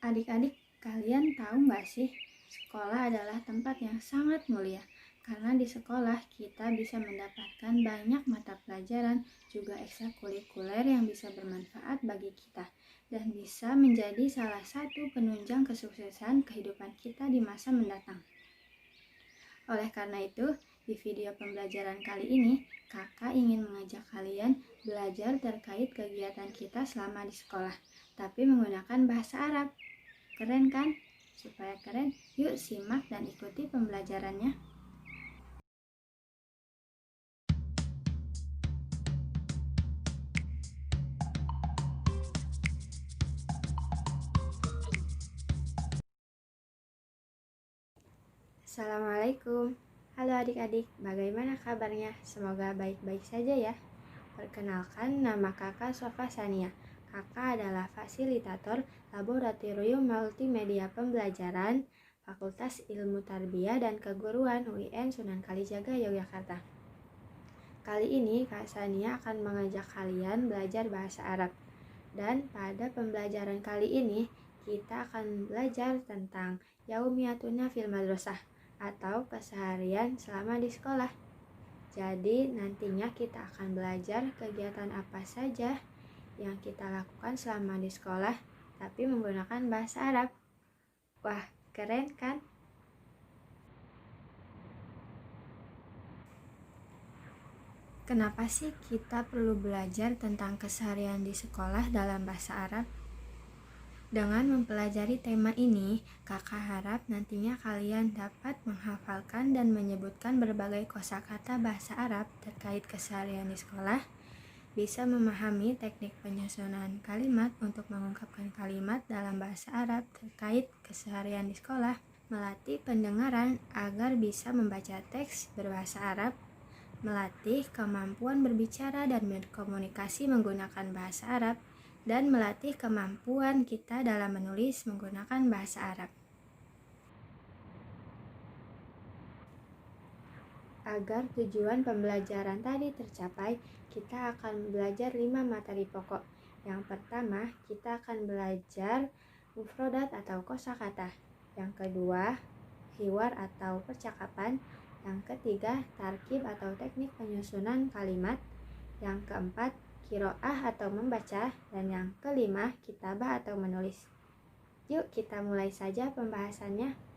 Adik-adik, kalian tahu nggak sih, sekolah adalah tempat yang sangat mulia. Karena di sekolah kita bisa mendapatkan banyak mata pelajaran, juga ekstrakurikuler yang bisa bermanfaat bagi kita, dan bisa menjadi salah satu penunjang kesuksesan kehidupan kita di masa mendatang. Oleh karena itu, di video pembelajaran kali ini, kakak ingin mengajak kalian belajar terkait kegiatan kita selama di sekolah, tapi menggunakan bahasa Arab. Keren kan? Supaya keren, yuk simak dan ikuti pembelajarannya. Assalamualaikum. Halo adik-adik, bagaimana kabarnya? Semoga baik-baik saja ya. Perkenalkan, nama kakak Sofa Sania. Kakak adalah fasilitator Laboratorium Multimedia Pembelajaran Fakultas Ilmu Tarbiyah dan Keguruan UIN Sunan Kalijaga, Yogyakarta. Kali ini Kak Sania akan mengajak kalian belajar bahasa Arab. Dan pada pembelajaran kali ini, kita akan belajar tentang Yaumiyatuna fil Madrasah atau keseharian selama di sekolah. Jadi nantinya kita akan belajar kegiatan apa saja yang kita lakukan selama di sekolah, tapi menggunakan bahasa Arab. Wah, keren kan? Kenapa sih kita perlu belajar tentang keseharian di sekolah dalam bahasa Arab? Dengan mempelajari tema ini, kakak harap nantinya kalian dapat menghafalkan dan menyebutkan berbagai kosakata bahasa Arab terkait keseharian di sekolah, bisa memahami teknik penyusunan kalimat untuk mengungkapkan kalimat dalam bahasa Arab terkait keseharian di sekolah, melatih pendengaran agar bisa membaca teks berbahasa Arab, melatih kemampuan berbicara dan berkomunikasi menggunakan bahasa Arab, dan melatih kemampuan kita dalam menulis menggunakan bahasa Arab. Agar tujuan pembelajaran tadi tercapai, kita akan belajar 5 materi pokok. Yang pertama, kita akan belajar mufrodat atau kosakata. Yang kedua, hiwar atau percakapan. Yang ketiga, tarkib atau teknik penyusunan kalimat. Yang keempat, kiroah atau membaca, dan yang kelima, kitabah atau menulis. Yuk kita mulai saja pembahasannya.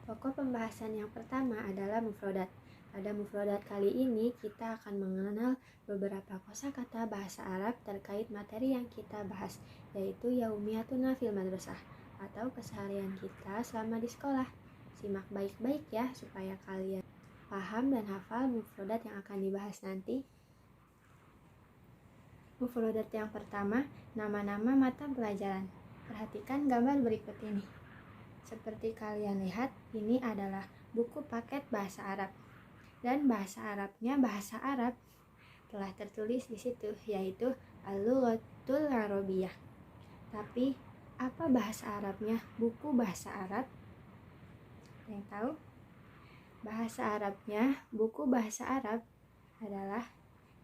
Pokok pembahasan yang pertama adalah mufrodat. Pada mufrodat kali ini kita akan mengenal beberapa kosakata bahasa Arab terkait materi yang kita bahas, yaitu yaumiyatuna fil madrasah atau keseharian kita selama di sekolah. Simak baik-baik ya supaya kalian paham dan hafal mufrodat yang akan dibahas nanti. Mufrodat yang pertama, nama-nama mata pelajaran. Perhatikan gambar berikut ini. Seperti kalian lihat, ini adalah buku paket bahasa Arab. Dan bahasa Arabnya bahasa Arab. Telah tertulis di situ, yaitu Al-Lughatul Arabiyah. Tapi, apa bahasa Arabnya buku bahasa Arab? Yang tahu? Bahasa Arabnya buku bahasa Arab adalah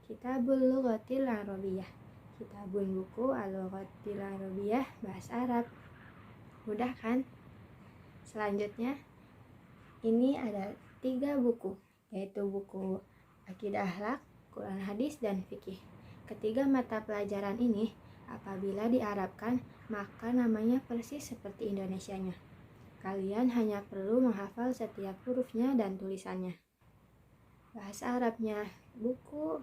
Kitabul Lughatil Arabiyah. Kitabun buku Al-Lughatil Arabiyah bahasa Arab. Mudah kan? Selanjutnya, ini ada 3 buku, yaitu buku Akidah Akhlak, Quran Hadis, dan Fikih. Ketiga mata pelajaran ini, apabila diarabkan, maka namanya persis seperti Indonesianya. Kalian hanya perlu menghafal setiap hurufnya dan tulisannya. Bahasa Arabnya buku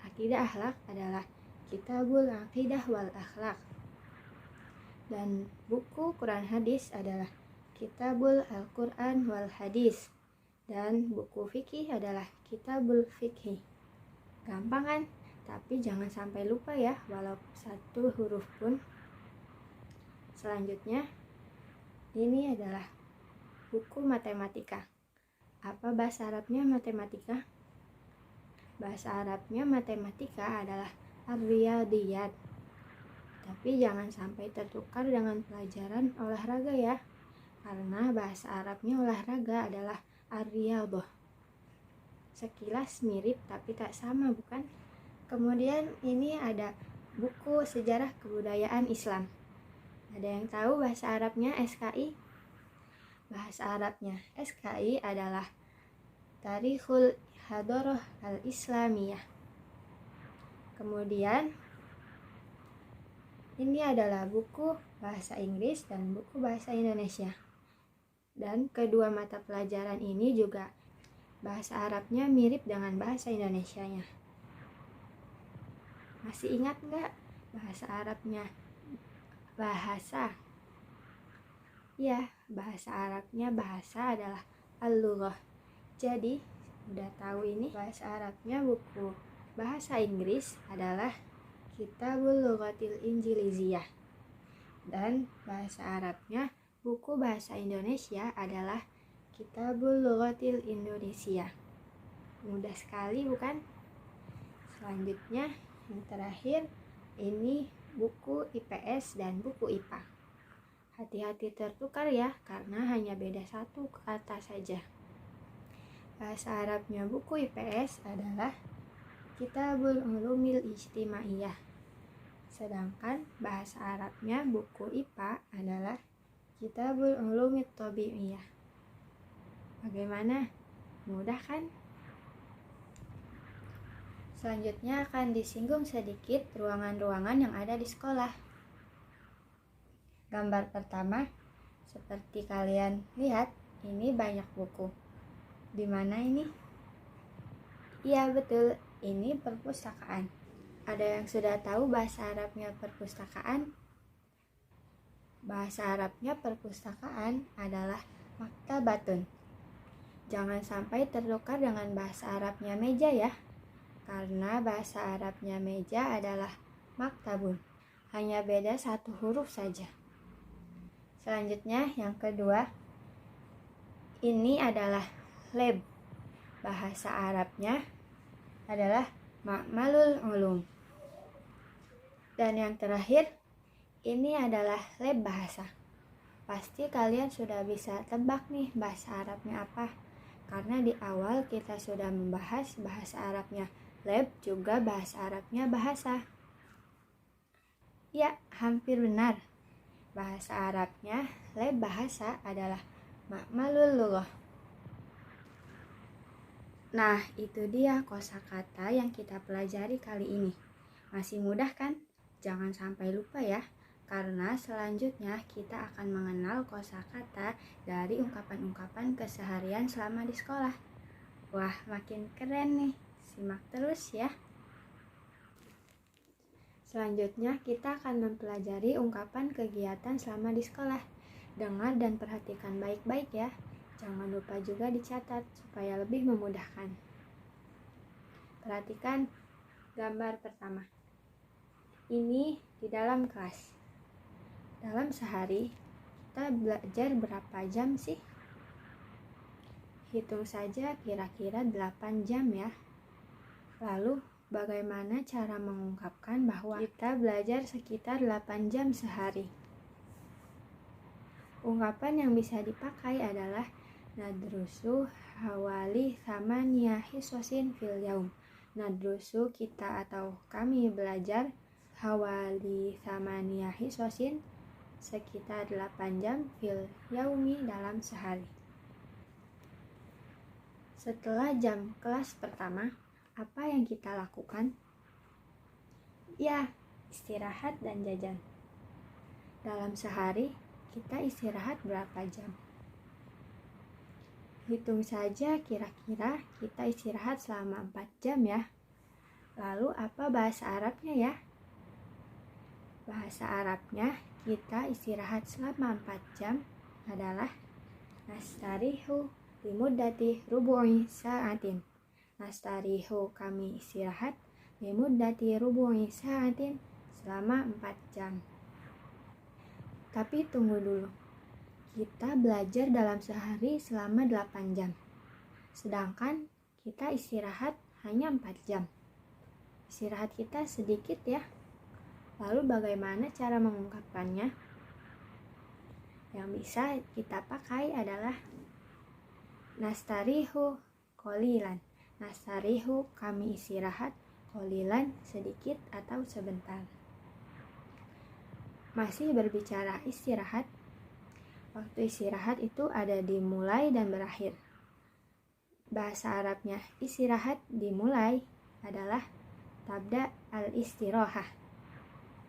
Akidah Akhlak adalah Kitabul Aqidah wal Akhlak. Dan buku Quran Hadis adalah Kitabul Al-Quran wal Hadis. Dan buku fikih adalah Kitabul Fikih. Gampang kan? Tapi jangan sampai lupa ya, walau satu huruf pun. Selanjutnya, ini adalah buku matematika. Apa bahasa Arabnya matematika? Bahasa Arabnya matematika adalah Ar-Riyadiyat. Tapi jangan sampai tertukar dengan pelajaran olahraga ya. Karena bahasa Arabnya olahraga adalah Ar-Riyadhah. Sekilas mirip tapi tak sama, bukan? Kemudian ini ada buku sejarah kebudayaan Islam. Ada yang tahu bahasa Arabnya SKI? Bahasa Arabnya SKI adalah Tarikhul Hadoroh Al-Islamiyah. Kemudian ini adalah buku bahasa Inggris dan buku bahasa Indonesia. Dan kedua mata pelajaran ini juga bahasa Arabnya mirip dengan bahasa Indonesianya. Masih ingat nggak bahasa Arabnya? Ya, bahasa Arabnya bahasa adalah al-lughah. Jadi, udah tahu ini bahasa Arabnya buku bahasa Inggris adalah Kitabul Lughatil Injiliziyah. Dan bahasa Arabnya buku bahasa Indonesia adalah Kitabul Lughatil Indonesia. Mudah sekali bukan? Selanjutnya yang terakhir ini buku IPS dan buku IPA. Hati-hati tertukar ya, karena hanya beda satu kata saja. Bahasa Arabnya buku IPS adalah Kitabul Ulumil Ijtimaiyah. Sedangkan bahasa Arabnya buku IPA adalah Kitabul Ulumit Tabi'iyah. Bagaimana? Mudah kan? Selanjutnya akan disinggung sedikit ruangan-ruangan yang ada di sekolah. Gambar pertama, seperti kalian lihat, ini banyak buku. Di mana ini? Iya betul, ini perpustakaan. Ada yang sudah tahu bahasa Arabnya perpustakaan? Bahasa Arabnya perpustakaan adalah maktabatun. Jangan sampai tertukar dengan bahasa Arabnya meja ya, karena bahasa Arabnya meja adalah maktabun. Hanya beda satu huruf saja. Selanjutnya yang kedua, ini adalah lab. Bahasa Arabnya adalah Ma'malul Ulum. Dan yang terakhir, ini adalah lab bahasa. Pasti kalian sudah bisa tebak nih bahasa Arabnya apa. Karena di awal kita sudah membahas bahasa Arabnya lab, juga bahasa Arabnya bahasa. Ya, hampir benar. Bahasa Arabnya lab bahasa adalah Ma'malul Lughah. Nah, itu dia kosakata yang kita pelajari kali ini. Masih mudah kan? Jangan sampai lupa ya, karena selanjutnya kita akan mengenal kosakata dari ungkapan-ungkapan keseharian selama di sekolah. Wah, makin keren nih. Simak terus ya. Selanjutnya kita akan mempelajari ungkapan kegiatan selama di sekolah. Dengar dan perhatikan baik-baik ya. Jangan lupa juga dicatat supaya lebih memudahkan. Perhatikan gambar pertama. Ini di dalam kelas. Dalam sehari kita belajar berapa jam sih? Hitung saja kira-kira 8 jam ya. Lalu bagaimana cara mengungkapkan bahwa kita belajar sekitar 8 jam sehari? Ungkapan yang bisa dipakai adalah nadrusu hawali thamaniya hisosin fil yaum. Nadrusu kita atau kami belajar hawali thamaniya hisosin sekitar 8 jam fil yaumi dalam sehari. Setelah jam kelas pertama, apa yang kita lakukan? Ya, istirahat dan jajan. Dalam sehari, kita istirahat berapa jam? Hitung saja kira-kira kita istirahat selama 4 jam ya. Lalu apa bahasa Arabnya ya? Bahasa Arabnya kita istirahat selama 4 jam adalah nastarihu limuddati rubu'i sa'atin. Nastarihu kami istirahat limuddati rubu'i sa'atin selama 4 jam. Tapi tunggu dulu. Kita belajar dalam sehari selama 8 jam. Sedangkan kita istirahat hanya 4 jam. Istirahat kita sedikit ya. Lalu bagaimana cara mengungkapkannya? Yang bisa kita pakai adalah nastarihu qolilan. Nastarihu kami istirahat, qolilan sedikit atau sebentar. Masih berbicara istirahat. Waktu istirahat itu ada dimulai dan berakhir. Bahasa Arabnya istirahat dimulai adalah tabda al-istirahah.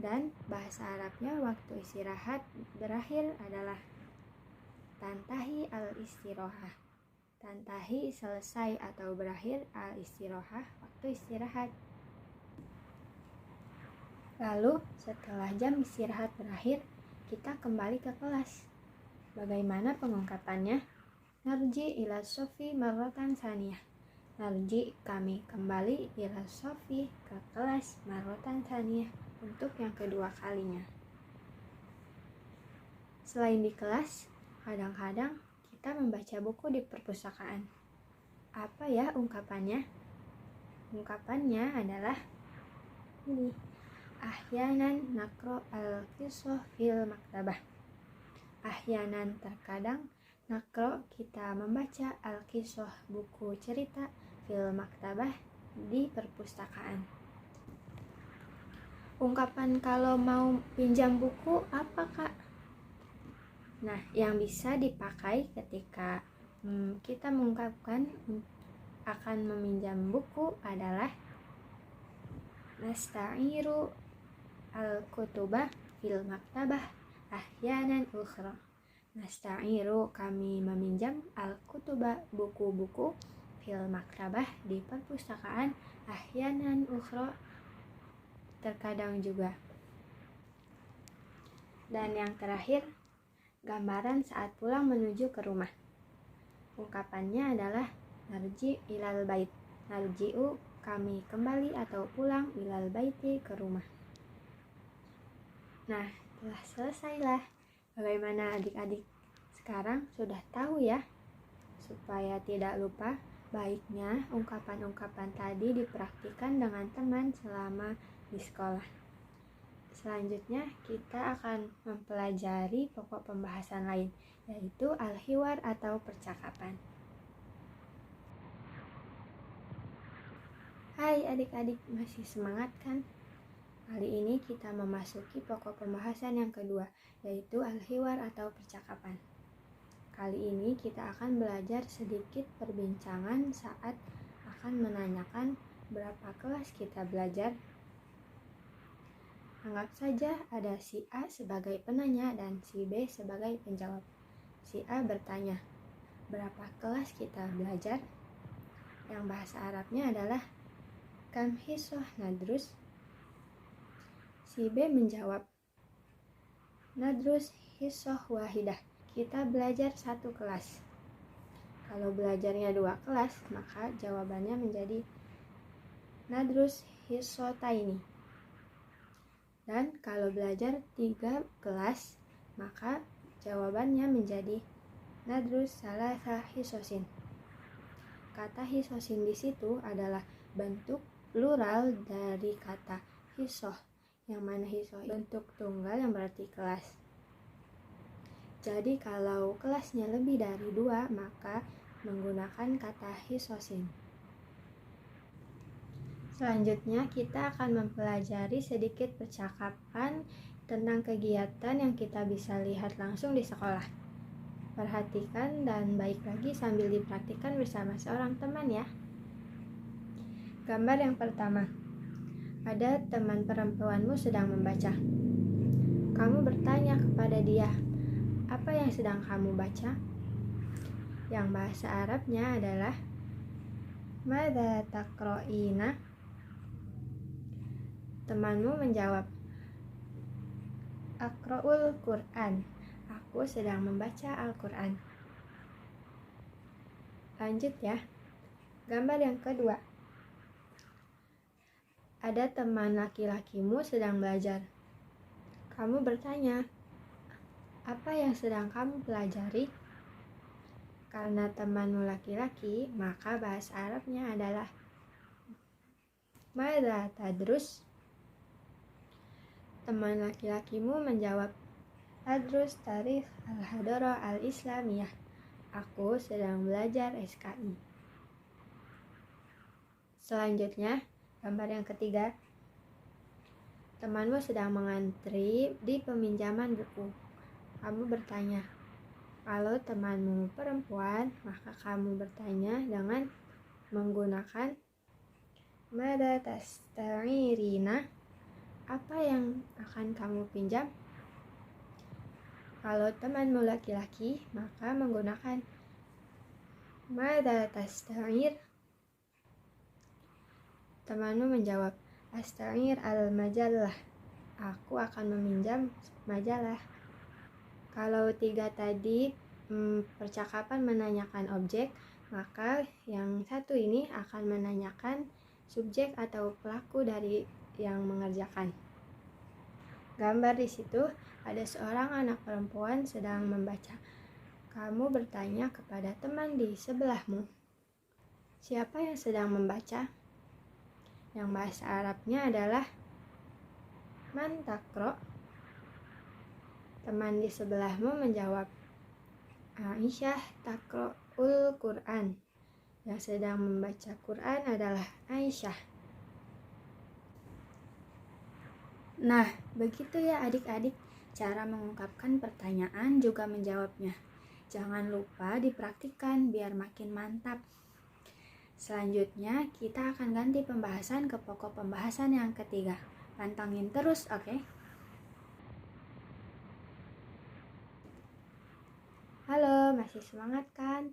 Dan bahasa Arabnya waktu istirahat berakhir adalah tantahi al-istirahah. Tantahi selesai atau berakhir al-istirahah, waktu istirahat. Lalu setelah jam istirahat berakhir, kita kembali ke kelas. Bagaimana pengungkapannya? Narji ila sofi marrotan saniyah. Narji, kami kembali ila sofi, ke kelas, marrotan saniyah, untuk yang kedua kalinya. Selain di kelas, kadang-kadang kita membaca buku di perpustakaan. Apa ya ungkapannya? Ungkapannya adalah ini. Ahyanan nakro al-qisah fil maktabah. Ahyanan, terkadang, nakro, kita membaca al-qisah, buku cerita, fil maktabah, di perpustakaan. Ungkapan kalau mau pinjam buku apa, Kak? Nah, yang bisa dipakai ketika kita mengungkapkan akan meminjam buku adalah nasta'iru al-kutubah fil maktabah ahyanan ukhra. Nasta'iru, kami meminjam al-kutubah, buku-buku, fil maktabah, di perpustakaan, ahyanan ukhra, terkadang juga. Dan yang terakhir, gambaran saat pulang menuju ke rumah. Ungkapannya adalah narji ilal bait. Narji'u, kami kembali atau pulang, ilal baiti, ke rumah. Nah, telah selesailah. Bagaimana adik-adik? Sekarang sudah tahu ya? Supaya tidak lupa, baiknya ungkapan-ungkapan tadi dipraktikkan dengan teman selama di sekolah. Selanjutnya kita akan mempelajari pokok pembahasan lain, yaitu al-hiwar atau percakapan. Hai adik-adik, masih semangat kan? Kali ini kita memasuki pokok pembahasan yang kedua, yaitu al-hiwar atau percakapan. Kali ini kita akan belajar sedikit perbincangan saat akan menanyakan berapa kelas kita belajar. Anggap saja ada si A sebagai penanya dan si B sebagai penjawab. Si A bertanya, berapa kelas kita belajar? Yang bahasa Arabnya adalah kam hisoh nadrus. Si B menjawab, nadrus hisoh wahidah. Kita belajar 1 kelas. Kalau belajarnya 2 kelas, maka jawabannya menjadi nadrus hisotaini. Dan kalau belajar 3 kelas, maka jawabannya menjadi nadrus salasa hisosin. Kata hisosin di situ adalah bentuk plural dari kata hisoh, yang mana hisoh bentuk tunggal yang berarti kelas. Jadi kalau kelasnya lebih dari 2, maka menggunakan kata hisosin. Selanjutnya kita akan mempelajari sedikit percakapan tentang kegiatan yang kita bisa lihat langsung di sekolah. Perhatikan dan baik lagi sambil dipraktikkan bersama seorang teman ya. Gambar yang pertama. Ada teman perempuanmu sedang membaca. Kamu bertanya kepada dia, apa yang sedang kamu baca? Yang bahasa Arabnya adalah madza taqra'ina? Temanmu menjawab, aqra'ul Qur'an. Aku sedang membaca Al-Quran. Lanjut ya. Gambar yang kedua. Ada teman laki-lakimu sedang belajar. Kamu bertanya, apa yang sedang kamu pelajari? Karena temanmu laki-laki, maka bahasa Arabnya adalah madza tadrus? Teman laki-lakimu menjawab, adrus tarikh al-hadarah al-islamiyah. Aku sedang belajar SKI. Selanjutnya, gambar yang ketiga. Temanmu sedang mengantri di peminjaman buku. Kamu bertanya. Kalau temanmu perempuan, maka kamu bertanya dengan menggunakan mada tasta'irina. Apa yang akan kamu pinjam? Kalau temanmu laki-laki, maka menggunakan mada tasta'ir. Temanmu menjawab, Asta'ir al-majallah. Aku akan meminjam majalah. Kalau tiga tadi percakapan menanyakan objek, maka yang satu ini akan menanyakan subjek atau pelaku dari yang mengerjakan. Gambar di situ ada seorang anak perempuan sedang membaca. Kamu bertanya kepada teman di sebelahmu, siapa yang sedang membaca? Yang bahasa Arabnya adalah man takro. Teman di sebelahmu menjawab, Aisyah takro'ul Quran. Yang sedang membaca Quran adalah Aisyah. Nah, begitu ya adik-adik, cara mengungkapkan pertanyaan juga menjawabnya. Jangan lupa dipraktikkan biar makin mantap. Selanjutnya, kita akan ganti pembahasan ke pokok pembahasan yang ketiga. Pantangin terus, oke? Halo, masih semangat kan?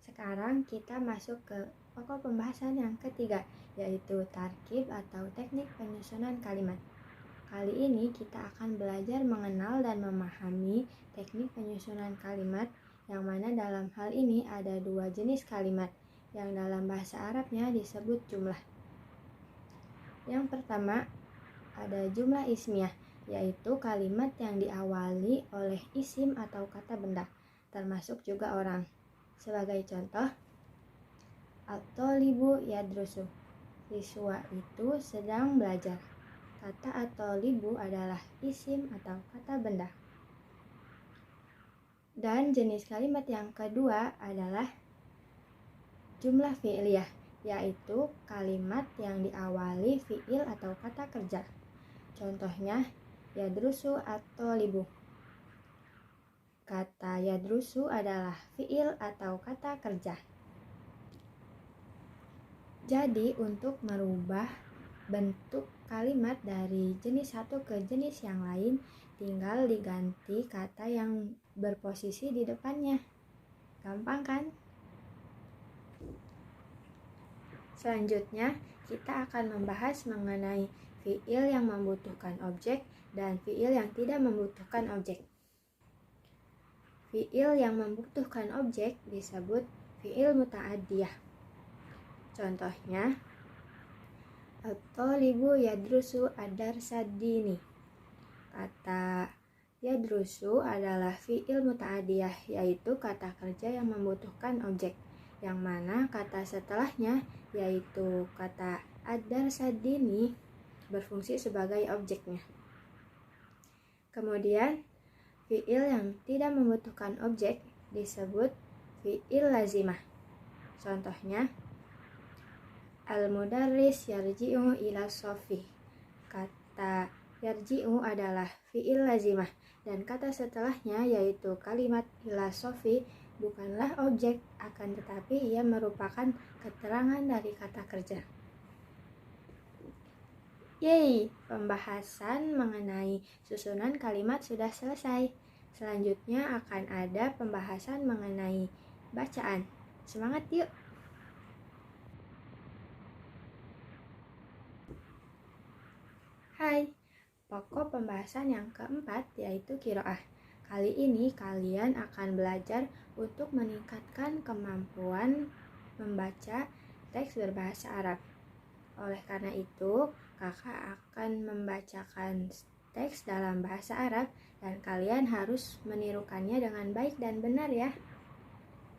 Sekarang kita masuk ke pokok pembahasan yang ketiga, yaitu tarkib atau teknik penyusunan kalimat. Kali ini kita akan belajar mengenal dan memahami teknik penyusunan kalimat, yang mana dalam hal ini ada dua jenis kalimat, yang dalam bahasa Arabnya disebut jumlah. Yang pertama, ada jumlah ismiyah, yaitu kalimat yang diawali oleh isim atau kata benda, termasuk juga orang. Sebagai contoh, at-thalibu yadrusu, siswa itu sedang belajar. Kata at-thalibu adalah isim atau kata benda. Dan jenis kalimat yang kedua adalah jumlah fi'liyah, yaitu kalimat yang diawali fi'il atau kata kerja. Contohnya, yadrusu at-thalibu. Kata yadrusu adalah fi'il atau kata kerja. Jadi, untuk merubah bentuk kalimat dari jenis satu ke jenis yang lain, tinggal diganti kata yang berposisi di depannya. Gampang kan? Selanjutnya, kita akan membahas mengenai fi'il yang membutuhkan objek dan fi'il yang tidak membutuhkan objek. Fi'il yang membutuhkan objek disebut fi'il muta'addiyah. Contohnya, at-thalibu yadrusu ad-darsa ad-dini. Kata yadrusu adalah fi'il muta'addiyah, yaitu kata kerja yang membutuhkan objek, yang mana kata setelahnya, yaitu kata ad-darsa ad-dini, berfungsi sebagai objeknya. Kemudian, fi'il yang tidak membutuhkan objek disebut fi'il lazimah. Contohnya, al-mudarris yarji'u ila sofi. Kata yarji'u adalah fi'il lazimah, dan kata setelahnya yaitu kalimat ila sofi bukanlah objek, akan tetapi ia merupakan keterangan dari kata kerja. Yeay, pembahasan mengenai susunan kalimat sudah selesai. Selanjutnya akan ada pembahasan mengenai bacaan. Semangat yuk! Hai, pokok pembahasan yang keempat yaitu qiraah. Kali ini kalian akan belajar untuk meningkatkan kemampuan membaca teks berbahasa Arab. Oleh karena itu, kakak akan membacakan teks dalam bahasa Arab dan kalian harus menirukannya dengan baik dan benar ya.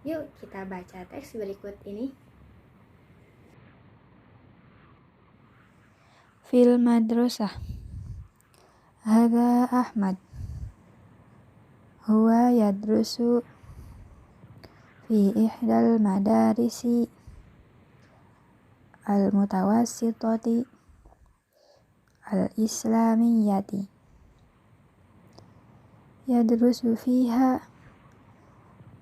Yuk kita baca teks berikut ini. Fil madrasah. Hadza Ahmad. Huwa yadrusu fi ihdal madarisi al-mutawassitati al-islamiyyati. Yadrusu fiha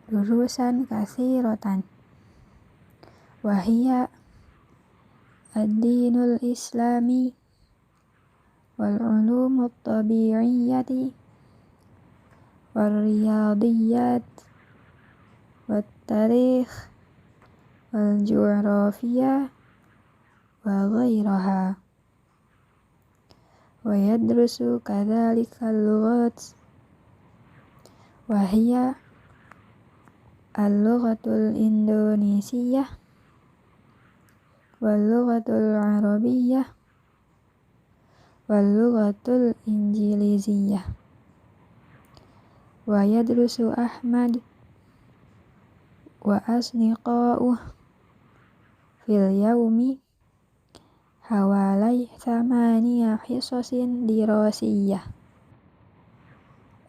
durusan katsiratan wa hiya ad-dinul islami wal ulumut tabi'iyyati wal riyadiyat wat tarikh wal ju'rafiyah wa ghairaha. Wa yadrusu kadzalika al-lughat wa hiya al-lughatul indonesiyyah wal lughatul arabiyyah wal lughatul injiliziyyah. Wa yadrusu Ahmad wa asniqa'uh fil yaumi hawalai thamaniya hisasin dirasiyyah.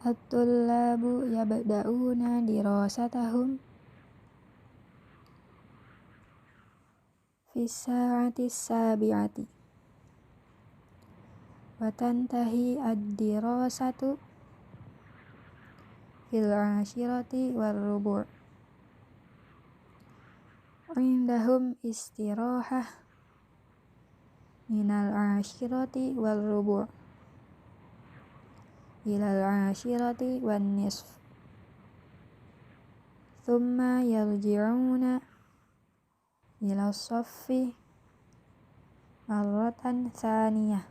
At-tullabu yabda'una dirasatahum fis sa'ati sabi'ati wa tantahi ad-dirasatu fil 'ashirati war rubu'. Indahum istirahah minal 'ashirati war rubu' ilal 'ashirati wan nisf. Thumma yarji'una ila saffi marratan tsaniyah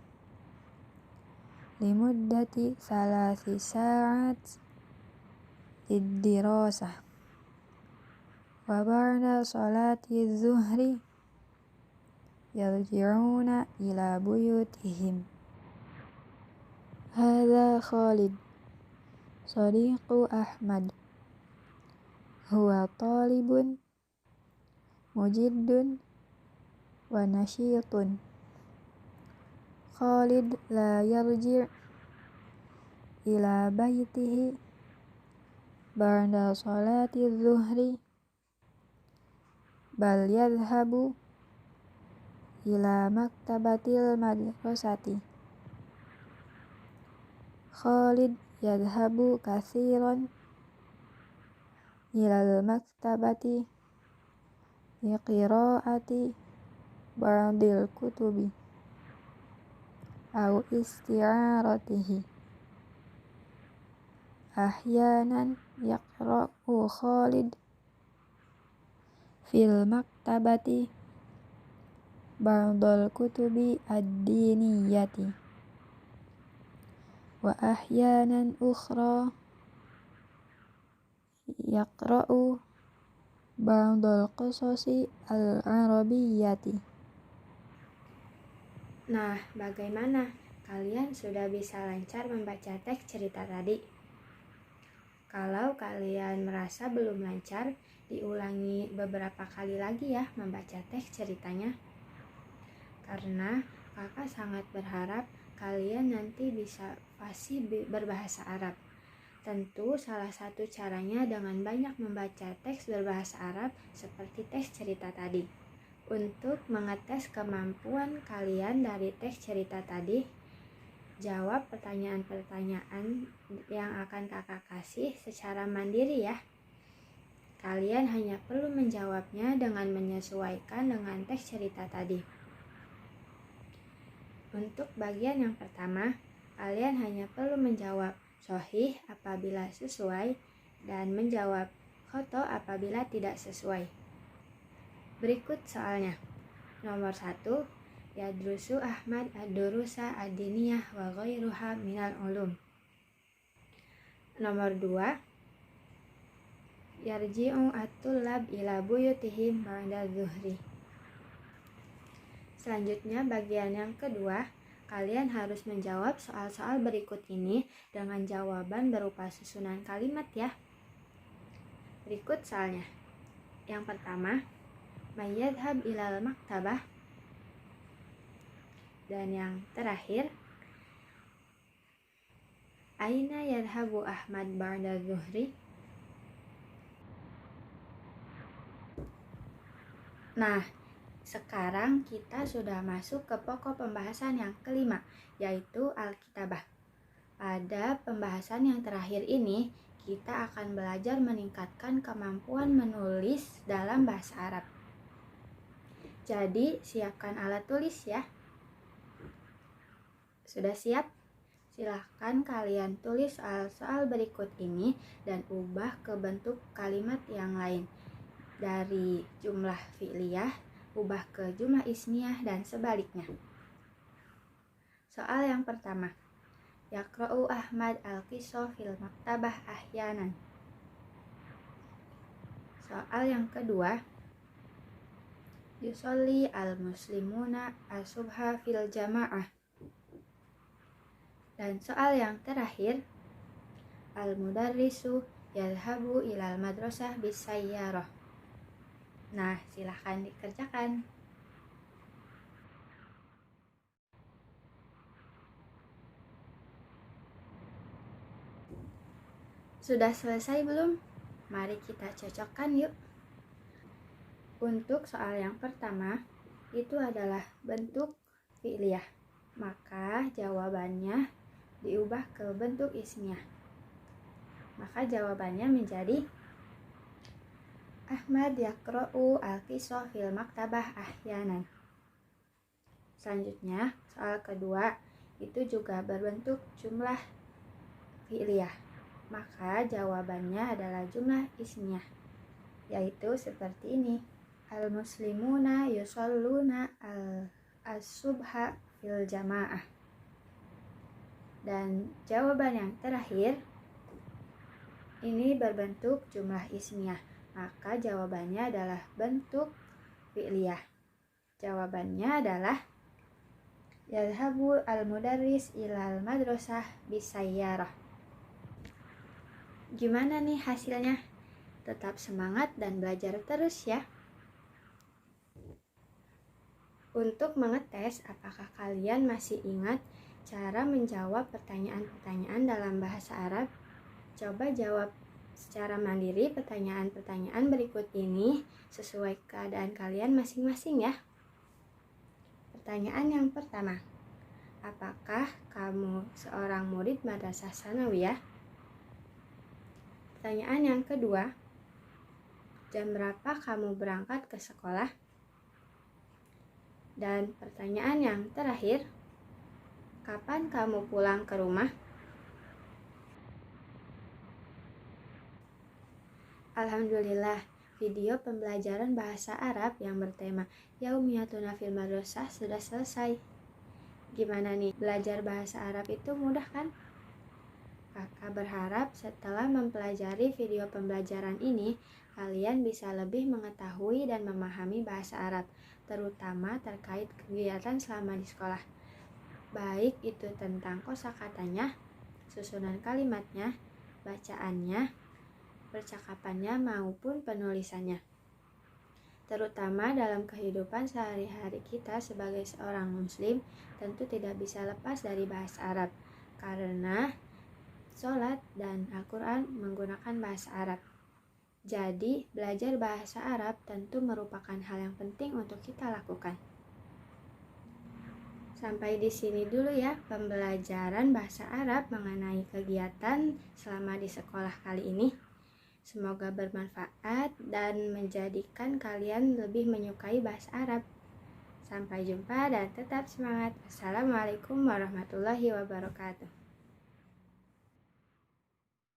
limuddati 3 sa'at lid-dirasah wa ba'da salati zuhri yarji'una ila buyutihim. Hadza Khalid sadiqu Ahmad huwa talibun mujiddun wa nasyitun. Khalid la yarji' ila baitihi ba'da salati zuhri bal yadhhabu ila maktabatil madrasati. Khalid yadhhabu katsiran ilal maktabati liqira'ati ba'dil kutubi au isti'aratihi. Ahyanan yaqra'u Khalid fil maktabati ba'dal kutubi ad-diniyyati wa ahyanan ukhra yaqra'u ba'dal qasasi al-arabiyyati. Nah, bagaimana? Kalian sudah bisa lancar membaca teks cerita tadi? Kalau kalian merasa belum lancar, diulangi beberapa kali lagi ya membaca teks ceritanya. Karena kakak sangat berharap kalian nanti bisa fasih berbahasa Arab. Tentu salah satu caranya dengan banyak membaca teks berbahasa Arab seperti teks cerita tadi. Untuk mengetes kemampuan kalian dari teks cerita tadi, jawab pertanyaan-pertanyaan yang akan kakak kasih secara mandiri ya. Kalian hanya perlu menjawabnya dengan menyesuaikan dengan teks cerita tadi. Untuk bagian yang pertama, kalian hanya perlu menjawab sahih apabila sesuai dan menjawab khoto apabila tidak sesuai. Berikut soalnya. Nomor 1, yadrusu Ahmad ad-durusa ad-diniyah wa ghairuha minal ulum. Nomor 2, yarji'u at-tullab ila buyutihim ba'da zuhri. Selanjutnya bagian yang kedua, kalian harus menjawab soal-soal berikut ini dengan jawaban berupa susunan kalimat ya. Berikut soalnya. Yang pertama, mayyadhab ilal maktabah. Dan yang terakhir, aina yadhabu Ahmad ba'da zuhri. Nah, Sekarang kita sudah masuk ke pokok pembahasan yang kelima, yaitu Alkitabah. Pada pembahasan yang terakhir ini, kita akan belajar meningkatkan kemampuan menulis dalam bahasa Arab. Jadi, siapkan alat tulis ya. Sudah siap? Silahkan kalian tulis soal-soal berikut ini dan ubah ke bentuk kalimat yang lain. Dari jumlah fi'liyah, ubah ke jumlah ismiyah dan sebaliknya. Soal yang pertama. Yaqra'u Ahmad al-qissa fil maktabah ahyanan. Soal yang kedua. Yusolli al-muslimuna as-subha fil jama'ah. Dan soal yang terakhir. Al-mudarrisu yadhabu ilal madrasah bisayyarah. Nah, silahkan dikerjakan. Sudah selesai belum? Mari kita cocokkan yuk. Untuk soal yang pertama, itu adalah bentuk fi'liyah. Maka jawabannya diubah ke bentuk ismiyah. Maka jawabannya menjadi Ahmad yaqra'u al-qissa fil maktabah ahyanan. Selanjutnya, soal kedua itu juga berbentuk jumlah fi'liyah. Maka jawabannya adalah jumlah ismiyah, yaitu seperti ini. Al-muslimuna yusalluna as-subha fil jamaah. Dan jawaban yang terakhir ini berbentuk jumlah ismiyah. Maka jawabannya adalah bentuk fi'liyah. Jawabannya adalah yadhabu al-mudarris ilal madrasah bisayyarah. Gimana nih hasilnya? Tetap semangat dan belajar terus ya. Untuk mengetes apakah kalian masih ingat cara menjawab pertanyaan-pertanyaan dalam bahasa Arab, coba jawab secara mandiri pertanyaan-pertanyaan berikut ini sesuai keadaan kalian masing-masing ya. Pertanyaan yang pertama, apakah kamu seorang murid madrasah tsanawiyah? Pertanyaan yang kedua, jam berapa kamu berangkat ke sekolah? Dan pertanyaan yang terakhir, kapan kamu pulang ke rumah? Alhamdulillah, video pembelajaran bahasa Arab yang bertema Yaumiyatuna fil Madrasah sudah selesai. Gimana nih, belajar bahasa Arab itu mudah kan? Kakak berharap setelah mempelajari video pembelajaran ini, kalian bisa lebih mengetahui dan memahami bahasa Arab, terutama terkait kegiatan selama di sekolah. Baik itu tentang kosakatanya, susunan kalimatnya, bacaannya, percakapannya maupun penulisannya. Terutama dalam kehidupan sehari-hari kita sebagai seorang muslim, tentu tidak bisa lepas dari bahasa Arab, karena sholat dan Al-Quran menggunakan bahasa Arab. Jadi, belajar bahasa Arab tentu merupakan hal yang penting untuk kita lakukan. Sampai di sini dulu ya pembelajaran bahasa Arab mengenai kegiatan selama di sekolah kali ini. Semoga bermanfaat dan menjadikan kalian lebih menyukai bahasa Arab. Sampai jumpa dan tetap semangat. Assalamualaikum warahmatullahi wabarakatuh.